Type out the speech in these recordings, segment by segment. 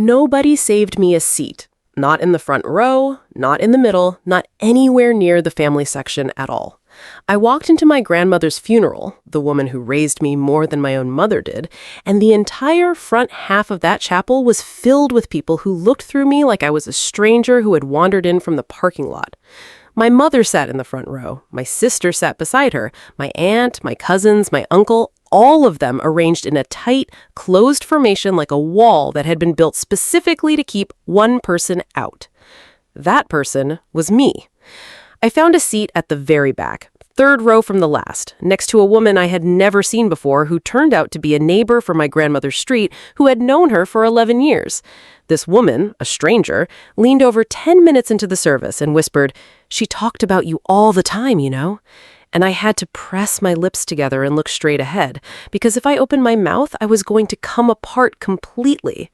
Nobody saved me a seat. Not in the front row, not in the middle, not anywhere near the family section at all. I walked into my grandmother's funeral, the woman who raised me more than my own mother did, and the entire front half of that chapel was filled with people who looked through me like I was a stranger who had wandered in from the parking lot. My mother sat in the front row. My sister sat beside her. My aunt, my cousins, my uncle, all of them arranged in a tight, closed formation like a wall that had been built specifically to keep one person out. That person was me. I found a seat at the very back, third row from the last, next to a woman I had never seen before who turned out to be a neighbor from my grandmother's street who had known her for 11 years. This woman, a stranger, leaned over 10 minutes into the service and whispered, "She talked about you all the time, you know?" And I had to press my lips together and look straight ahead, because if I opened my mouth, I was going to come apart completely.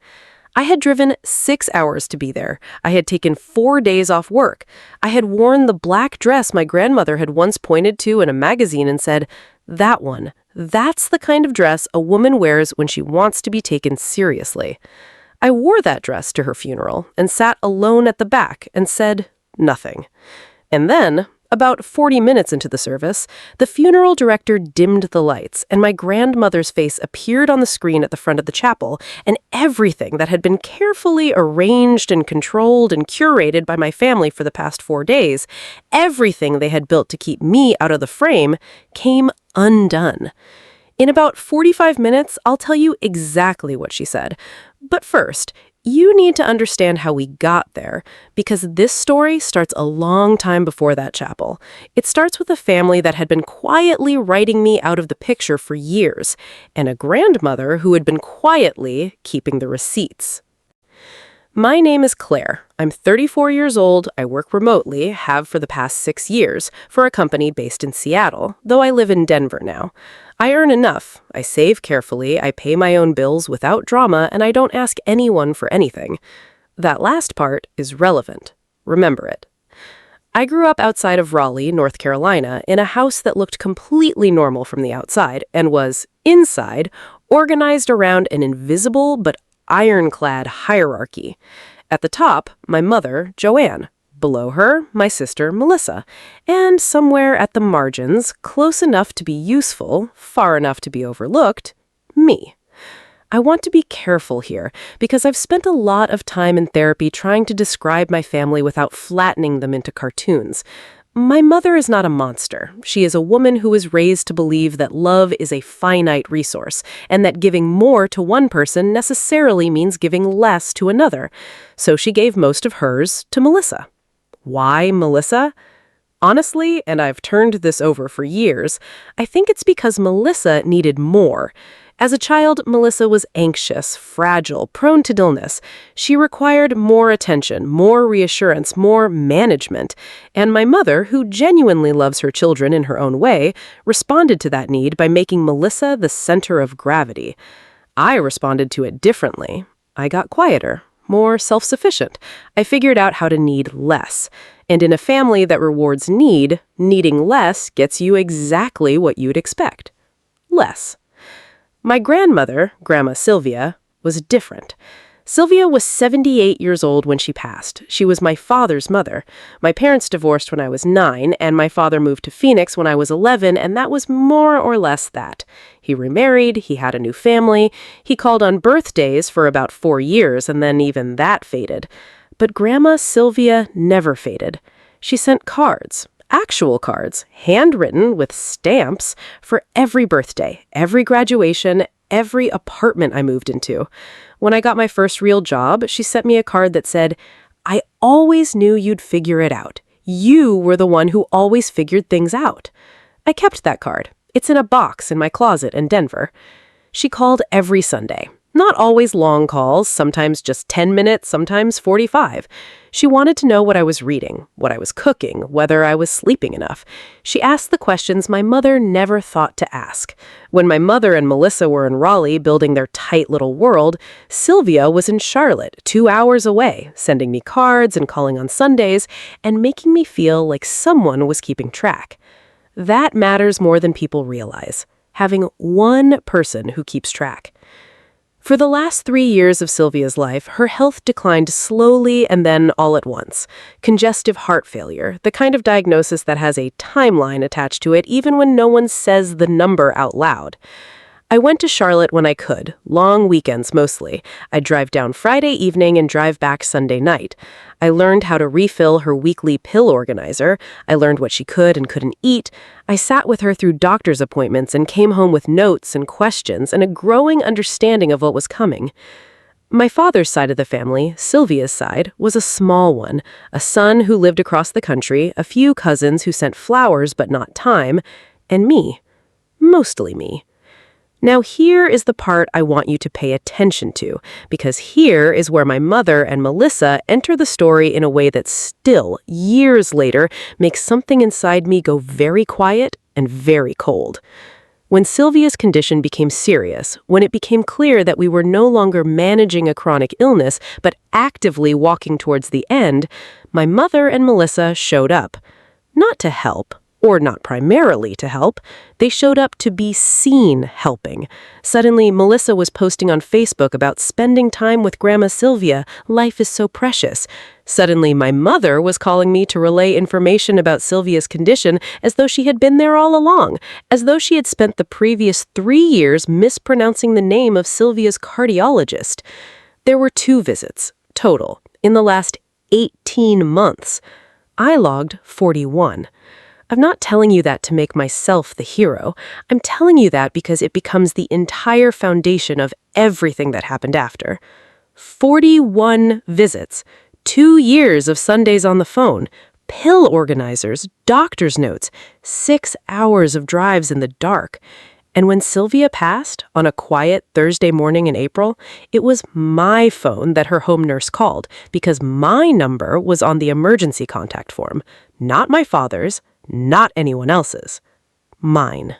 I had driven 6 hours to be there. I had taken 4 days off work. I had worn the black dress my grandmother had once pointed to in a magazine and said, "That one, that's the kind of dress a woman wears when she wants to be taken seriously." I wore that dress to her funeral and sat alone at the back and said nothing. And then, about 40 minutes into the service, the funeral director dimmed the lights, and my grandmother's face appeared on the screen at the front of the chapel, and everything that had been carefully arranged and controlled and curated by my family for the past 4 days, everything they had built to keep me out of the frame, came undone. In about 45 minutes, I'll tell you exactly what she said. But first, you need to understand how we got there, because this story starts a long time before that chapel. It starts with a family that had been quietly writing me out of the picture for years, and a grandmother who had been quietly keeping the receipts. My name is Claire. I'm 34 years old, I work remotely, have for the past 6 years, for a company based in Seattle, though I live in Denver now. I earn enough, I save carefully, I pay my own bills without drama, and I don't ask anyone for anything. That last part is relevant. Remember it. I grew up outside of Raleigh, North Carolina, in a house that looked completely normal from the outside and was, inside, organized around an invisible but ironclad hierarchy. At the top, my mother, Joanne. Below her, my sister, Melissa. And somewhere at the margins, close enough to be useful, far enough to be overlooked, me. I want to be careful here, because I've spent a lot of time in therapy trying to describe my family without flattening them into cartoons. My mother is not a monster. She is a woman who was raised to believe that love is a finite resource, and that giving more to one person necessarily means giving less to another. So she gave most of hers to Melissa. Why Melissa? Honestly, and I've turned this over for years, I think it's because Melissa needed more. As a child, Melissa was anxious, fragile, prone to illness. She required more attention, more reassurance, more management. And my mother, who genuinely loves her children in her own way, responded to that need by making Melissa the center of gravity. I responded to it differently. I got quieter, more self-sufficient. I figured out how to need less. And in a family that rewards need, needing less gets you exactly what you'd expect. Less. My grandmother, Grandma Sylvia, was different. Sylvia was 78 years old when she passed. She was my father's mother. My parents divorced when I was 9, and my father moved to Phoenix when I was 11, and that was more or less that. He remarried, he had a new family, he called on birthdays for about 4 years, and then even that faded. But Grandma Sylvia never faded. She sent cards. Actual cards, handwritten with stamps, for every birthday, every graduation, every apartment I moved into. When I got my first real job, she sent me a card that said, "I always knew you'd figure it out. You were the one who always figured things out." I kept that card. It's in a box in my closet in Denver. She called every Sunday. Not always long calls, sometimes just 10 minutes, sometimes 45. She wanted to know what I was reading, what I was cooking, whether I was sleeping enough. She asked the questions my mother never thought to ask. When my mother and Melissa were in Raleigh building their tight little world, Sylvia was in Charlotte, 2 hours away, sending me cards and calling on Sundays and making me feel like someone was keeping track. That matters more than people realize, having one person who keeps track. For the last 3 years of Sylvia's life, her health declined slowly and then all at once. Congestive heart failure, the kind of diagnosis that has a timeline attached to it even when no one says the number out loud. I went to Charlotte when I could, long weekends mostly. I'd drive down Friday evening and drive back Sunday night. I learned how to refill her weekly pill organizer. I learned what she could and couldn't eat. I sat with her through doctor's appointments and came home with notes and questions and a growing understanding of what was coming. My father's side of the family, Sylvia's side, was a small one. A son who lived across the country, a few cousins who sent flowers but not time, and me. Mostly me. Now here is the part I want you to pay attention to, because here is where my mother and Melissa enter the story in a way that still, years later, makes something inside me go very quiet and very cold. When Sylvia's condition became serious, when it became clear that we were no longer managing a chronic illness, but actively walking towards the end, my mother and Melissa showed up. Not to help. Or not primarily to help, they showed up to be seen helping. Suddenly, Melissa was posting on Facebook about spending time with Grandma Sylvia. Life is so precious. Suddenly, my mother was calling me to relay information about Sylvia's condition as though she had been there all along, as though she had spent the previous 3 years mispronouncing the name of Sylvia's cardiologist. There were 2 visits, total, in the last 18 months. I logged 41. I'm not telling you that to make myself the hero. I'm telling you that because it becomes the entire foundation of everything that happened after. 41 visits, 2 years of Sundays on the phone, pill organizers, doctor's notes, 6 hours of drives in the dark. And when Sylvia passed, on a quiet Thursday morning in April, it was my phone that her home nurse called because my number was on the emergency contact form, not my father's, not anyone else's. Mine.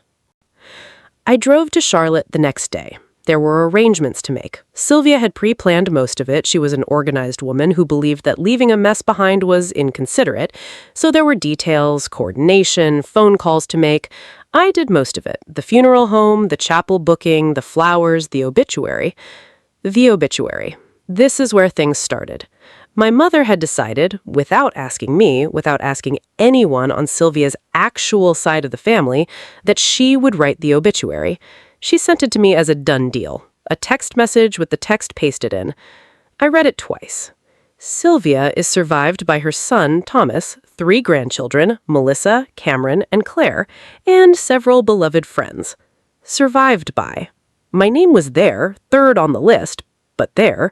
I drove to Charlotte the next day. There were arrangements to make. Sylvia had pre-planned most of it. She was an organized woman who believed that leaving a mess behind was inconsiderate. So there were details, coordination, phone calls to make. I did most of it. The funeral home, the chapel booking, the flowers, the obituary. The obituary. This is where things started. My mother had decided, without asking me, without asking anyone on Sylvia's actual side of the family, that she would write the obituary. She sent it to me as a done deal, a text message with the text pasted in. I read it twice. Sylvia is survived by her son, Thomas, 3 grandchildren, Melissa, Cameron, and Claire, and several beloved friends. Survived by. My name was there, 3rd on the list, but there.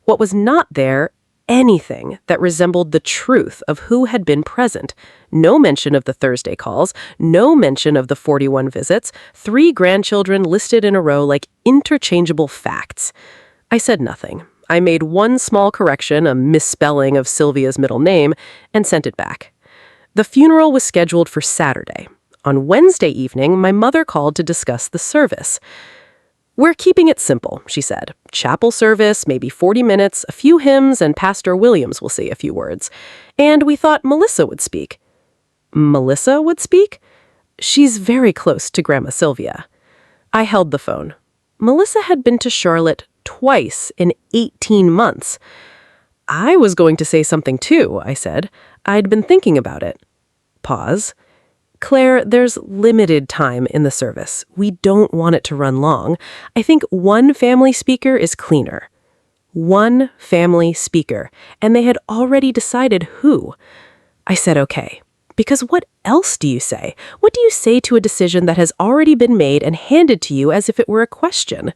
What was not there, anything that resembled the truth of who had been present. No mention of the Thursday calls, no mention of the 41 visits, 3 grandchildren listed in a row like interchangeable facts. I said nothing. I made one small correction, a misspelling of Sylvia's middle name, and sent it back. The funeral was scheduled for Saturday. On Wednesday evening, my mother called to discuss the service. "We're keeping it simple," she said. "Chapel service, maybe 40 minutes, a few hymns, and Pastor Williams will say a few words. And we thought Melissa would speak." Melissa would speak? She's very close to Grandma Sylvia. I held the phone. Melissa had been to Charlotte twice in 18 months. "I was going to say something too," I said. "I'd been thinking about it." Pause. "Claire, there's limited time in the service. We don't want it to run long. I think one family speaker is cleaner." One family speaker, and they had already decided who. I said okay. Because what else do you say? What do you say to a decision that has already been made and handed to you as if it were a question?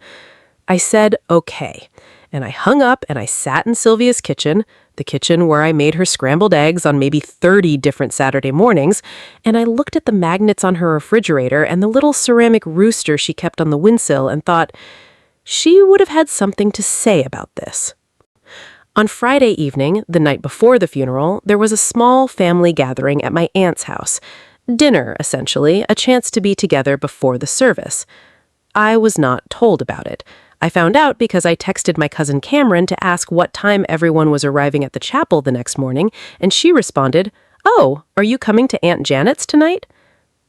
I said okay, and I hung up and I sat in Sylvia's kitchen, the kitchen where I made her scrambled eggs on maybe 30 different Saturday mornings, and I looked at the magnets on her refrigerator and the little ceramic rooster she kept on the windsill and thought, she would have had something to say about this. On Friday evening, the night before the funeral, there was a small family gathering at my aunt's house. Dinner, essentially, a chance to be together before the service. I was not told about it. I found out because I texted my cousin Cameron to ask what time everyone was arriving at the chapel the next morning, and she responded, "Oh, are you coming to Aunt Janet's tonight?"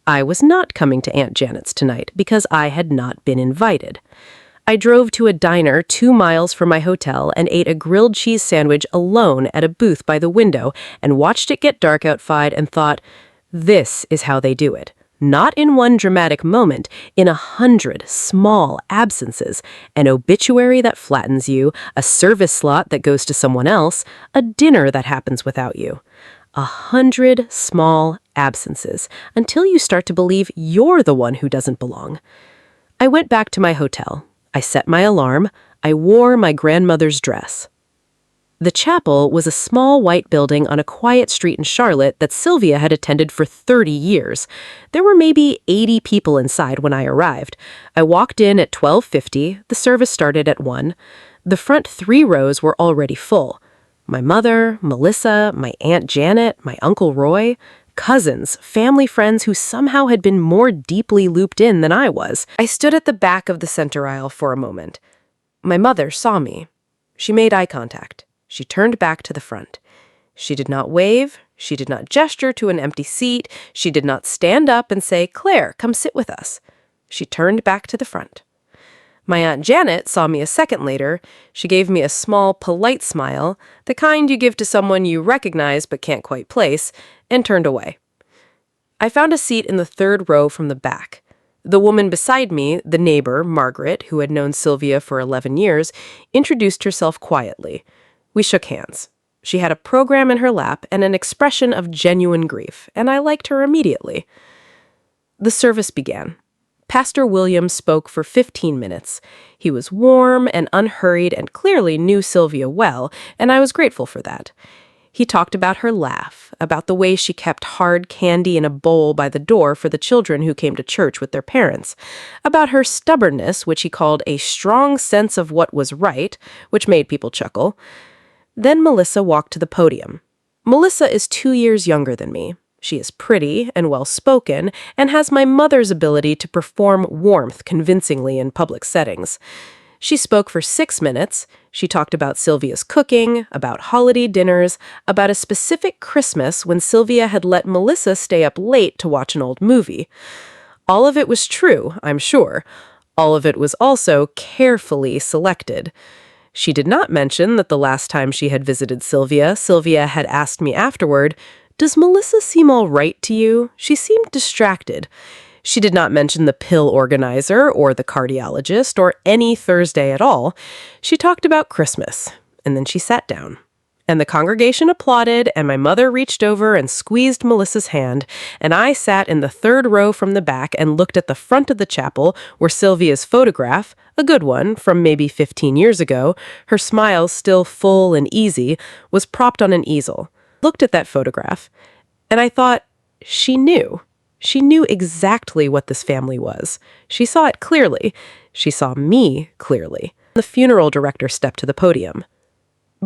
I was not coming to Aunt Janet's tonight because I had not been invited. I drove to a diner 2 miles from my hotel and ate a grilled cheese sandwich alone at a booth by the window and watched it get dark outside and thought, this is how they do it. Not in one dramatic moment, in 100 small absences, an obituary that flattens you, a service slot that goes to someone else, a dinner that happens without you. 100 small absences, until you start to believe you're the one who doesn't belong. I went back to my hotel. I set my alarm. I wore my grandmother's dress. The chapel was a small white building on a quiet street in Charlotte that Sylvia had attended for 30 years. There were maybe 80 people inside when I arrived. I walked in at 12:50. The service started at 1. The front 3 rows were already full. My mother, Melissa, my Aunt Janet, my Uncle Roy, cousins, family friends who somehow had been more deeply looped in than I was. I stood at the back of the center aisle for a moment. My mother saw me. She made eye contact. She turned back to the front. She did not wave. She did not gesture to an empty seat. She did not stand up and say, "Claire, come sit with us." She turned back to the front. My Aunt Janet saw me a second later. She gave me a small, polite smile, the kind you give to someone you recognize but can't quite place, and turned away. I found a seat in the 3rd row from the back. The woman beside me, the neighbor, Margaret, who had known Sylvia for 11 years, introduced herself quietly. We shook hands. She had a program in her lap and an expression of genuine grief, and I liked her immediately. The service began. Pastor Williams spoke for 15 minutes. He was warm and unhurried and clearly knew Sylvia well, and I was grateful for that. He talked about her laugh, about the way she kept hard candy in a bowl by the door for the children who came to church with their parents, about her stubbornness, which he called a strong sense of what was right, which made people chuckle. Then Melissa walked to the podium. Melissa is 2 years younger than me. She is pretty and well-spoken and has my mother's ability to perform warmth convincingly in public settings. She spoke for 6 minutes. She talked about Sylvia's cooking, about holiday dinners, about a specific Christmas when Sylvia had let Melissa stay up late to watch an old movie. All of it was true, I'm sure. All of it was also carefully selected. She did not mention that the last time she had visited Sylvia, Sylvia had asked me afterward, "Does Melissa seem all right to you? She seemed distracted." She did not mention the pill organizer or the cardiologist or any Thursday at all. She talked about Christmas, and then she sat down. And the congregation applauded, and my mother reached over and squeezed Melissa's hand, and I sat in the 3rd row from the back and looked at the front of the chapel where Sylvia's photograph, a good one from maybe 15 years ago, her smile still full and easy, was propped on an easel. Looked at that photograph, and I thought, she knew. She knew exactly what this family was. She saw it clearly. She saw me clearly. The funeral director stepped to the podium.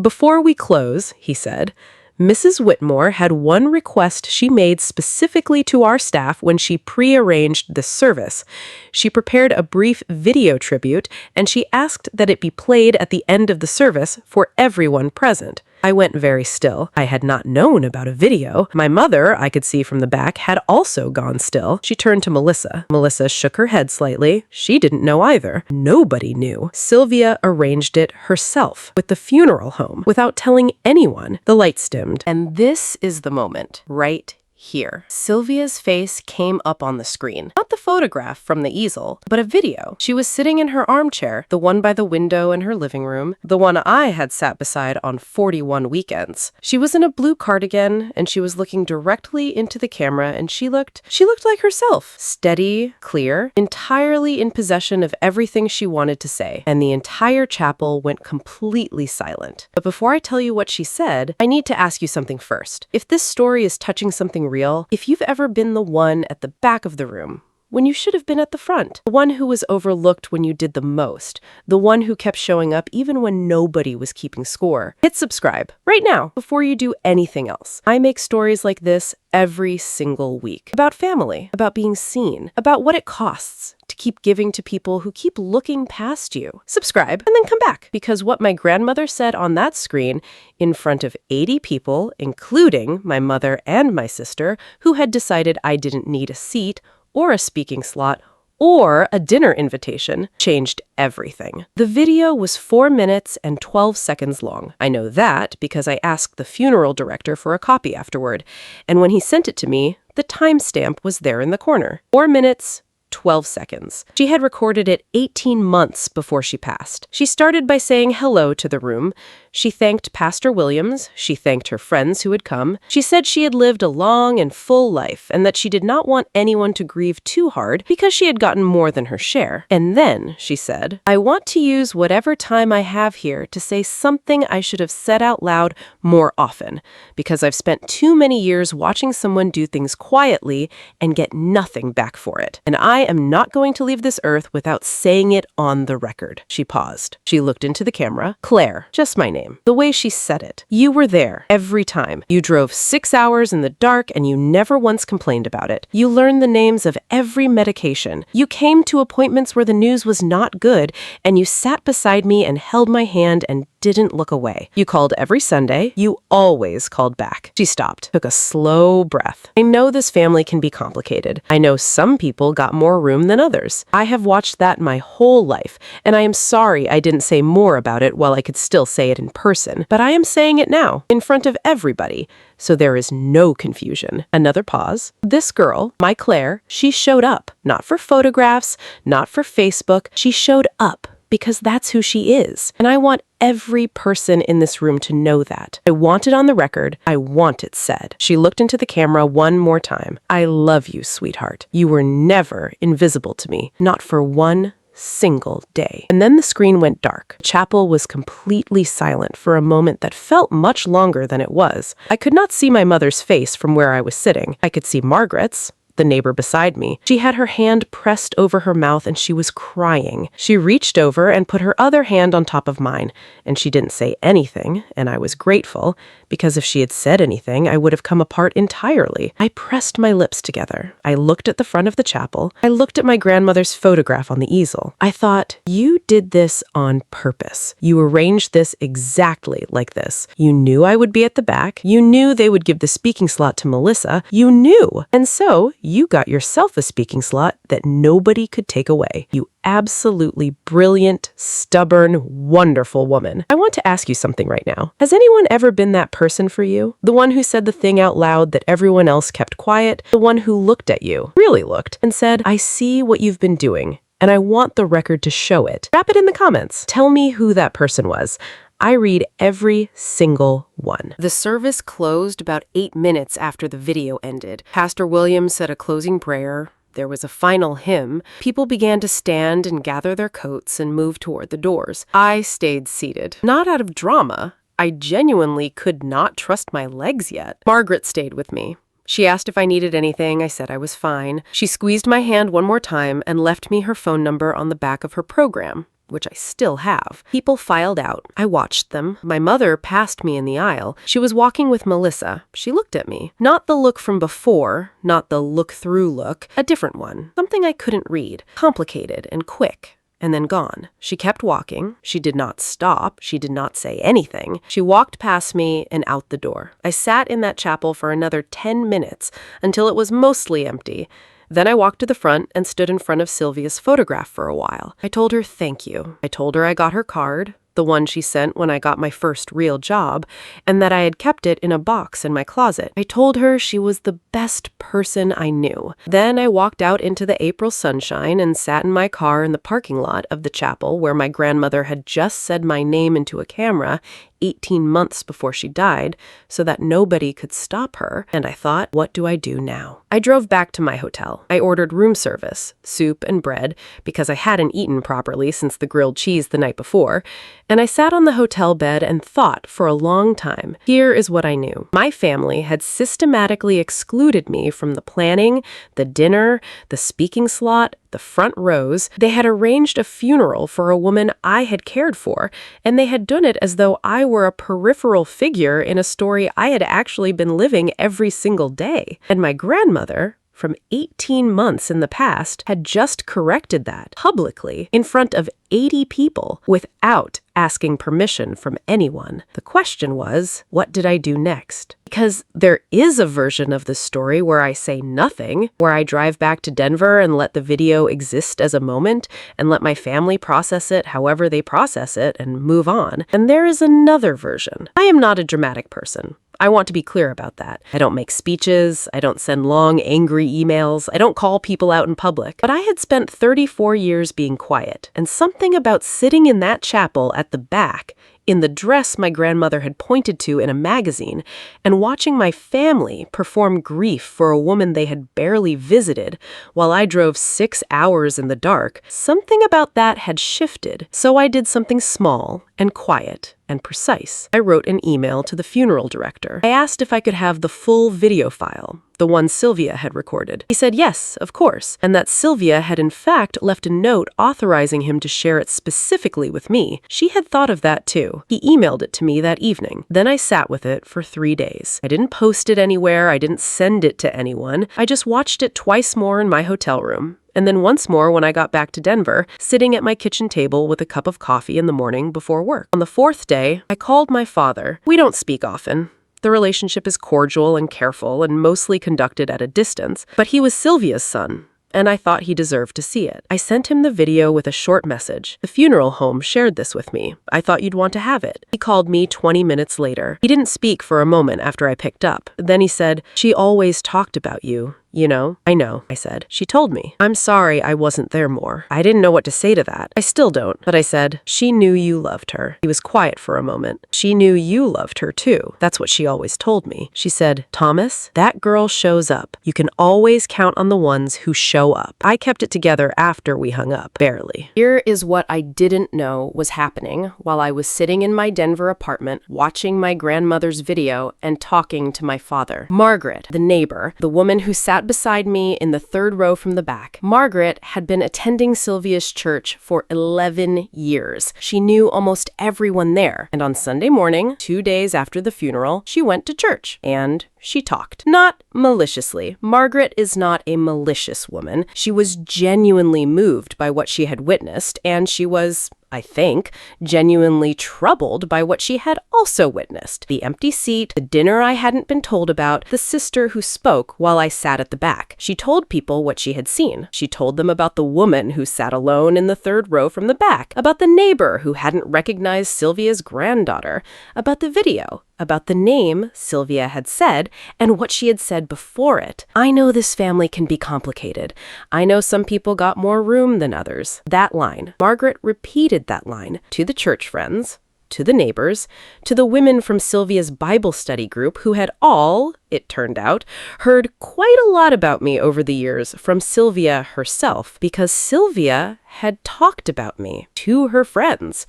"Before we close," he said, "Mrs. Whitmore had one request she made specifically to our staff when she pre-arranged this service. She prepared a brief video tribute, and she asked that it be played at the end of the service for everyone present." I went very still. I had not known about a video. My mother, I could see from the back, had also gone still. She turned to Melissa. Melissa shook her head slightly. She didn't know either. Nobody knew. Sylvia arranged it herself with the funeral home without telling anyone. The lights dimmed. And this is the moment, right here. Sylvia's face came up on the screen. Not the photograph from the easel, but a video. She was sitting in her armchair, the one by the window in her living room, the one I had sat beside on 41 weekends. She was in a blue cardigan, and she was looking directly into the camera, and she looked like herself. Steady, clear, entirely in possession of everything she wanted to say. And the entire chapel went completely silent. But before I tell you what she said, I need to ask you something first. If this story is touching something real, if you've ever been the one at the back of the room, when you should have been at the front, the one who was overlooked when you did the most, the one who kept showing up even when nobody was keeping score, hit subscribe right now before you do anything else. I make stories like this every single week about family, about being seen, about what it costs to keep giving to people who keep looking past you. Subscribe and then come back, because what my grandmother said on that screen in front of 80 people, including my mother and my sister, who had decided I didn't need a seat or a speaking slot or a dinner invitation changed everything. The video was 4 minutes and 12 seconds long. I know that because I asked the funeral director for a copy afterward, and when he sent it to me, the timestamp was there in the corner. 4 minutes, 12 seconds. She had recorded it 18 months before she passed. She started by saying hello to the room. She thanked Pastor Williams. She thanked her friends who had come. She said she had lived a long and full life and that she did not want anyone to grieve too hard because she had gotten more than her share. And then she said, "I want to use whatever time I have here to say something I should have said out loud more often, because I've spent too many years watching someone do things quietly and get nothing back for it. And I am not going to leave this earth without saying it on the record." She paused. She looked into the camera. "Claire, just my name. The way she said it. You were there every time. You drove 6 hours in the dark and you never once complained about it. You learned the names of every medication. You came to appointments where the news was not good, and you sat beside me and held my hand and didn't look away. You called every Sunday. You always called back." She stopped, took a slow breath. "I know this family can be complicated. I know some people got more room than others. I have watched that my whole life, and I am sorry I didn't say more about it while I could still say it in person. But I am saying it now, in front of everybody, so there is no confusion." Another pause. "This girl, my Claire, she showed up. Not for photographs, not for Facebook. She showed up because that's who she is. And I want every person in this room to know that. I want it on the record. I want it said." She looked into the camera one more time. "I love you, sweetheart. You were never invisible to me. Not for one single day." And then the screen went dark. The chapel was completely silent for a moment that felt much longer than it was. I could not see my mother's face from where I was sitting. I could see Margaret's, the neighbor beside me. She had her hand pressed over her mouth and she was crying. She reached over and put her other hand on top of mine, and she didn't say anything, and I was grateful, because if she had said anything, I would have come apart entirely. I pressed my lips together. I looked at the front of the chapel. I looked at my grandmother's photograph on the easel. I thought, you did this on purpose. You arranged this exactly like this. You knew I would be at the back. You knew they would give the speaking slot to Melissa. You knew. And so you got yourself a speaking slot that nobody could take away. You absolutely brilliant, stubborn, wonderful woman. I want to ask you something right now. Has anyone ever been that person for you? The one who said the thing out loud that everyone else kept quiet? The one who looked at you, really looked, and said, "I see what you've been doing, and I want the record to show it." Wrap it in the comments. Tell me who that person was. I read every single one. The service closed about 8 minutes after the video ended. Pastor Williams said a closing prayer. There was a final hymn. People began to stand and gather their coats and move toward the doors. I stayed seated. Not out of drama. I genuinely could not trust my legs yet. Margaret stayed with me. She asked if I needed anything. I said I was fine. She squeezed my hand one more time and left me her phone number on the back of her program, which I still have. People filed out. I watched them. My mother passed me in the aisle. She was walking with Melissa. She looked at me. Not the look from before, not the look-through look, a different one. Something I couldn't read. Complicated and quick. And then gone. She kept walking. She did not stop. She did not say anything. She walked past me and out the door. I sat in that chapel for another 10 minutes until it was mostly empty. Then I walked to the front and stood in front of Sylvia's photograph for a while. I told her thank you. I told her I got her card, the one she sent when I got my first real job, and that I had kept it in a box in my closet. I told her she was the best person I knew. Then I walked out into the April sunshine and sat in my car in the parking lot of the chapel where my grandmother had just said my name into a camera 18 months before she died, so that nobody could stop her, and I thought, what do I do now? I drove back to my hotel. I ordered room service, soup and bread, because I hadn't eaten properly since the grilled cheese the night before, and I sat on the hotel bed and thought for a long time. Here is what I knew. My family had systematically excluded me from the planning, the dinner, the speaking slot, the front rows. They had arranged a funeral for a woman I had cared for, and they had done it as though I were a peripheral figure in a story I had actually been living every single day. And my grandmother, from 18 months in the past had just corrected that publicly in front of 80 people without asking permission from anyone. The question was, what did I do next? Because there is a version of the story where I say nothing, where I drive back to Denver and let the video exist as a moment and let my family process it however they process it and move on. And there is another version. I am not a dramatic person. I want to be clear about that. I don't make speeches. I don't send long, angry emails. I don't call people out in public. But I had spent 34 years being quiet, and something about sitting in that chapel at the back, in the dress my grandmother had pointed to in a magazine, and watching my family perform grief for a woman they had barely visited while I drove 6 hours in the dark, something about that had shifted. So I did something small and quiet and precise. I wrote an email to the funeral director. I asked if I could have the full video file, the one Sylvia had recorded. He said yes, of course, and that Sylvia had in fact left a note authorizing him to share it specifically with me. She had thought of that too. He emailed it to me that evening. Then I sat with it for 3 days. I didn't post it anywhere. I didn't send it to anyone. I just watched it twice more in my hotel room. And then once more when I got back to Denver, sitting at my kitchen table with a cup of coffee in the morning before work. On the 4th day, I called my father. We don't speak often. The relationship is cordial and careful and mostly conducted at a distance, but he was Sylvia's son, and I thought he deserved to see it. I sent him the video with a short message. The funeral home shared this with me. I thought you'd want to have it. He called me 20 minutes later. He didn't speak for a moment after I picked up. Then he said, "She always talked about you. You know?" "I know," I said. "She told me. I'm sorry I wasn't there more." I didn't know what to say to that. I still don't. But I said, "She knew you loved her." He was quiet for a moment. "She knew you loved her too. That's what she always told me." She said, "Thomas, that girl shows up. You can always count on the ones who show up." I kept it together after we hung up. Barely. Here is what I didn't know was happening while I was sitting in my Denver apartment, watching my grandmother's video and talking to my father. Margaret, the neighbor, the woman who sat beside me in the 3rd row from the back. Margaret had been attending Sylvia's church for 11 years. She knew almost everyone there. And on Sunday morning, 2 days after the funeral, she went to church and she talked. Not maliciously. Margaret is not a malicious woman. She was genuinely moved by what she had witnessed, and she was, I think, genuinely troubled by what she had also witnessed. The empty seat, the dinner I hadn't been told about, the sister who spoke while I sat at the back. She told people what she had seen. She told them about the woman who sat alone in the 3rd row from the back, about the neighbor who hadn't recognized Sylvia's granddaughter, about the video, about the name Sylvia had said, and what she had said before it. I know this family can be complicated. I know some people got more room than others. That line, Margaret repeated that line to the church friends, to the neighbors, to the women from Sylvia's Bible study group who had all, it turned out, heard quite a lot about me over the years from Sylvia herself, because Sylvia had talked about me to her friends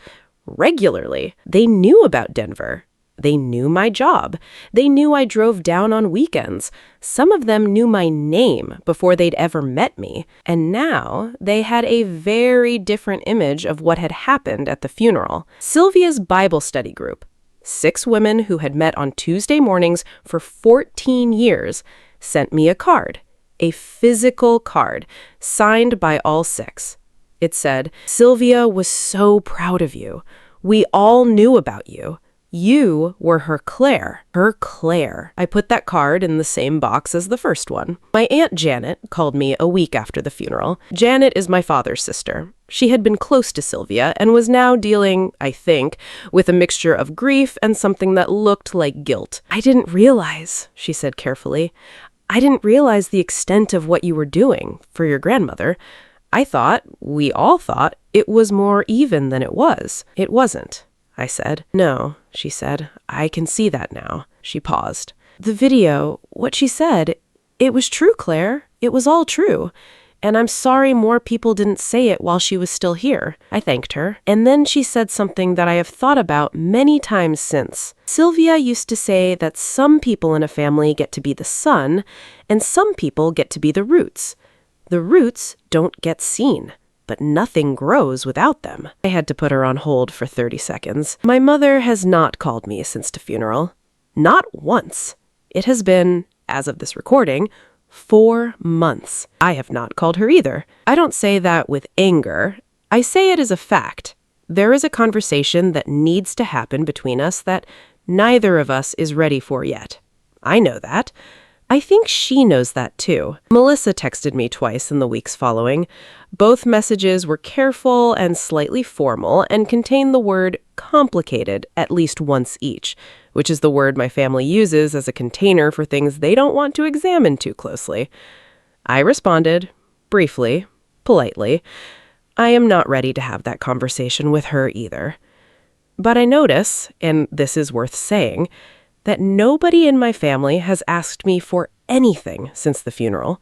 regularly. They knew about Denver. They knew my job. They knew I drove down on weekends. Some of them knew my name before they'd ever met me. And now they had a very different image of what had happened at the funeral. Sylvia's Bible study group, 6 women who had met on Tuesday mornings for 14 years, sent me a card, a physical card, signed by all 6. It said, "Sylvia was so proud of you. We all knew about you. You were her Claire. Her Claire." I put that card in the same box as the first one. My Aunt Janet called me a week after the funeral. Janet is my father's sister. She had been close to Sylvia and was now dealing, I think, with a mixture of grief and something that looked like guilt. "I didn't realize," she said carefully, "I didn't realize the extent of what you were doing for your grandmother. I thought, we all thought, it was more even than it was. It wasn't." I said. "No," she said. "I can see that now." She paused. "The video, what she said, it was true, Claire. It was all true. And I'm sorry more people didn't say it while she was still here." I thanked her. And then she said something that I have thought about many times since. Sylvia used to say that some people in a family get to be the sun, and some people get to be the roots. The roots don't get seen, but nothing grows without them. I had to put her on hold for 30 seconds. My mother has not called me since the funeral. Not once. It has been, as of this recording, 4 months. I have not called her either. I don't say that with anger. I say it as a fact. There is a conversation that needs to happen between us that neither of us is ready for yet. I know that. I think she knows that too. Melissa texted me twice in the weeks following. Both messages were careful and slightly formal and contained the word complicated at least once each, which is the word my family uses as a container for things they don't want to examine too closely. I responded, briefly, politely. I am not ready to have that conversation with her either. But I notice, and this is worth saying, that nobody in my family has asked me for anything since the funeral.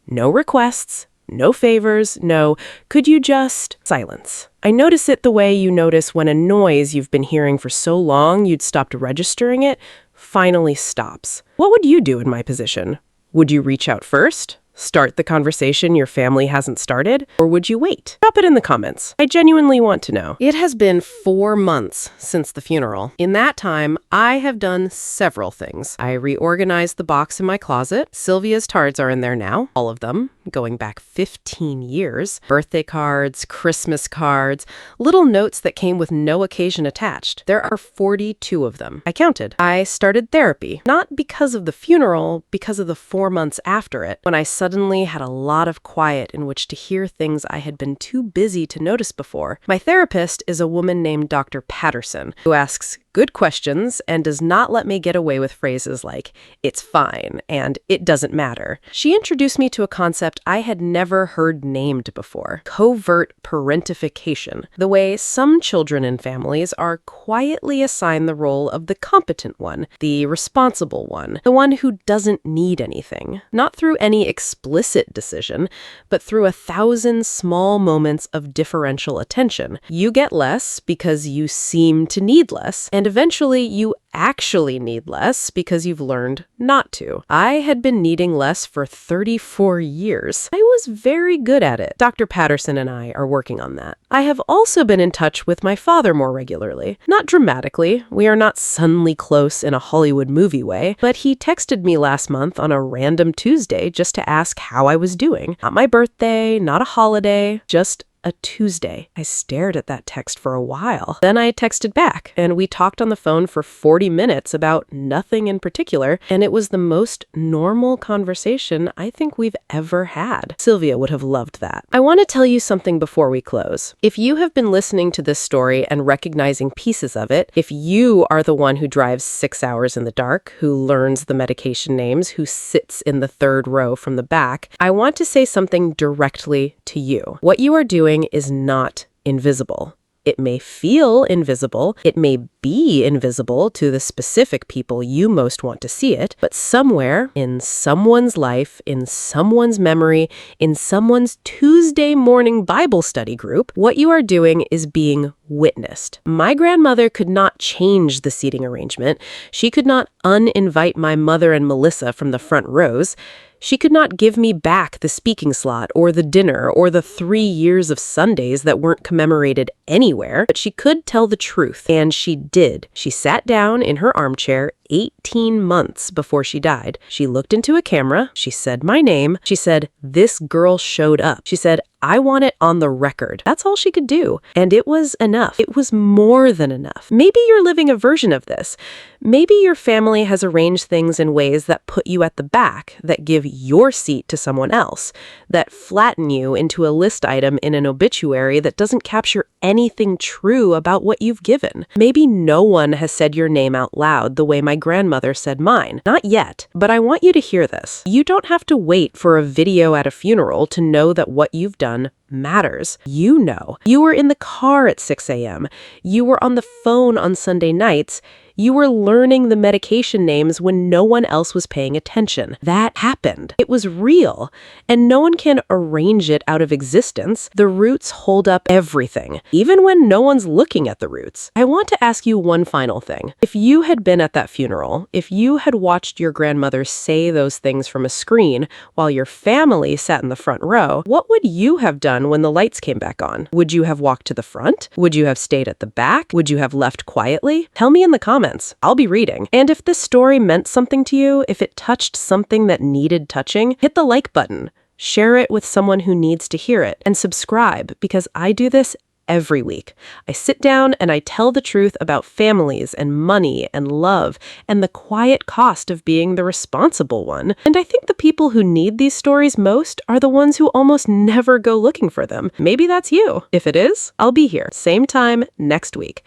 No requests, no favors, no, could you just... Silence. I notice it the way you notice when a noise you've been hearing for so long you'd stopped registering it finally stops. What would you do in my position? Would you reach out first? Start the conversation your family hasn't started? Or would you wait? Drop it in the comments. I genuinely want to know. It has been 4 months since the funeral. In that time, I have done several things. I reorganized the box in my closet. Sylvia's cards are in there now, all of them, going back 15 years. Birthday cards, Christmas cards, little notes that came with no occasion attached. There are 42 of them. I counted. I started therapy, not because of the funeral, because of the 4 months after it, when I suddenly had a lot of quiet in which to hear things I had been too busy to notice before. My therapist is a woman named Dr. Patterson, who asks good questions and does not let me get away with phrases like, it's fine, and it doesn't matter. She introduced me to a concept I had never heard named before, covert parentification, the way some children in families are quietly assigned the role of the competent one, the responsible one, the one who doesn't need anything, not through any explicit decision, but through 1,000 small moments of differential attention. You get less because you seem to need less, and eventually you actually need less because you've learned not to. I had been needing less for 34 years. I was very good at it. Dr. Patterson and I are working on that. I have also been in touch with my father more regularly. Not dramatically. We are not suddenly close in a Hollywood movie way, but he texted me last month on a random Tuesday just to ask how I was doing. Not my birthday, not a holiday, just a Tuesday. I stared at that text for a while. Then I texted back, and we talked on the phone for 40 minutes about nothing in particular, and it was the most normal conversation I think we've ever had. Sylvia would have loved that. I want to tell you something before we close. If you have been listening to this story and recognizing pieces of it, if you are the one who drives 6 hours in the dark, who learns the medication names, who sits in the 3rd row from the back, I want to say something directly to you. What you are doing is not invisible. It may feel invisible, it may be invisible to the specific people you most want to see it, but somewhere in someone's life, in someone's memory, in someone's Tuesday morning Bible study group, what you are doing is being witnessed. My grandmother could not change the seating arrangement. She could not uninvite my mother and Melissa from the front rows. She could not give me back the speaking slot or the dinner or the 3 years of Sundays that weren't commemorated anywhere, but she could tell the truth, and she did. She sat down in her armchair 18 months before she died. She looked into a camera. She said my name. She said, "This girl showed up." She said, "I want it on the record." That's all she could do. And it was enough. It was more than enough. Maybe you're living a version of this. Maybe your family has arranged things in ways that put you at the back, that give your seat to someone else, that flatten you into a list item in an obituary that doesn't capture anything true about what you've given. Maybe no one has said your name out loud the way my grandmother said mine. Not yet, but I want you to hear this. You don't have to wait for a video at a funeral to know that what you've done matters. You know. You were in the car at 6 a.m. You were on the phone on Sunday nights. You were learning the medication names when no one else was paying attention. That happened. It was real. And no one can arrange it out of existence. The roots hold up everything, even when no one's looking at the roots. I want to ask you one final thing. If you had been at that funeral, if you had watched your grandmother say those things from a screen while your family sat in the front row, what would you have done when the lights came back on? Would you have walked to the front? Would you have stayed at the back? Would you have left quietly? Tell me in the comments. comments. I'll be reading. And if this story meant something to you, if it touched something that needed touching, hit the like button. Share it with someone who needs to hear it. And subscribe, because I do this every week. I sit down and I tell the truth about families and money and love and the quiet cost of being the responsible one. And I think the people who need these stories most are the ones who almost never go looking for them. Maybe that's you. If it is, I'll be here, same time next week.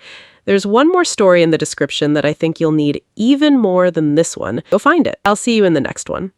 There's one more story in the description that I think you'll need even more than this one. Go find it. I'll see you in the next one.